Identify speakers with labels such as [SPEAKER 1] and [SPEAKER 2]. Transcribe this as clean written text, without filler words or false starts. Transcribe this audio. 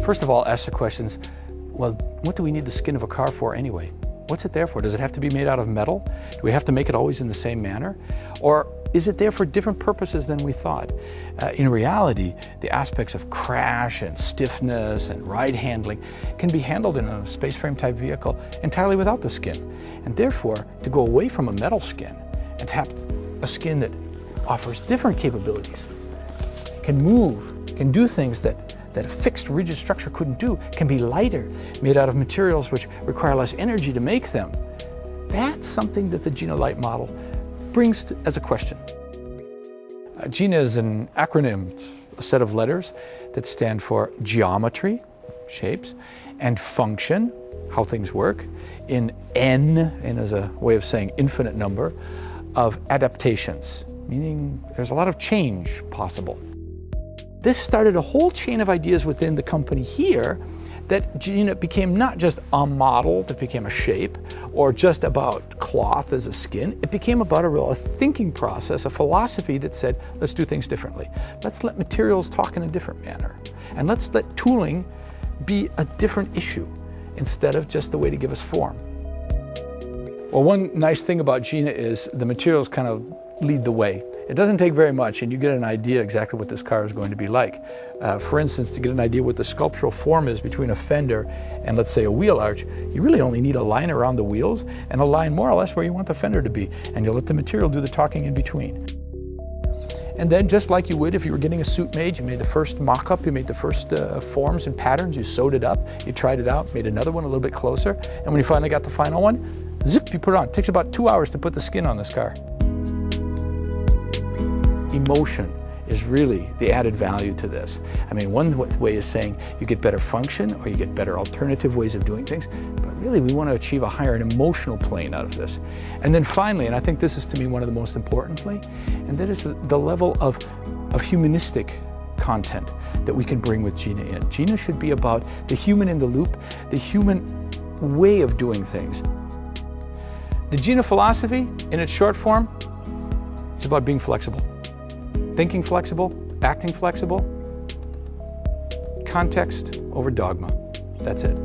[SPEAKER 1] First of all, ask the questions, well, what do we need the skin of a car for anyway? What's it there for? Does it have to be made out of metal? Do we have to make it always in the same manner? Or is it there for different purposes than we thought? In reality, the aspects of crash and stiffness and ride handling can be handled in a space frame type vehicle entirely without the skin. And therefore, to go away from a metal skin and to have a skin that offers different capabilities, can move, can do things that a fixed rigid structure couldn't do, can be lighter, made out of materials which require less energy to make them. That's something that the Gina Light model brings as a question. Gina is an acronym, a set of letters that stand for geometry, shapes, and function, how things work, in N as a way of saying infinite number, of adaptations, meaning there's a lot of change possible. This started a whole chain of ideas within the company here that Gina became not just a model that became a shape or just about cloth as a skin. It became about a thinking process, a philosophy that said, let's do things differently. Let's let materials talk in a different manner. And let's let tooling be a different issue instead of just the way to give us form. Well, one nice thing about Gina is the materials kind of lead the way. It doesn't take very much and you get an idea exactly what this car is going to be like. For instance, to get an idea what the sculptural form is between a fender and let's say a wheel arch, you really only need a line around the wheels and a line more or less where you want the fender to be, and you'll let the material do the talking in between. And then just like you would if you were getting a suit made, you made the first mock-up, you made the first forms and patterns, you sewed it up, you tried it out, made another one a little bit closer, and when you finally got the final one, zip, you put it on. It takes about 2 hours to put the skin on this car. Emotion is really the added value to this. I mean, one way is saying you get better function or you get better alternative ways of doing things, but really we want to achieve a higher emotional plane out of this. And then finally, and I think this is to me one of the most importantly, and that is the level of humanistic content that we can bring with Gina in. Gina should be about the human in the loop, the human way of doing things. The Gina philosophy, in its short form, is about being flexible. Thinking flexible, acting flexible, context over dogma. That's it.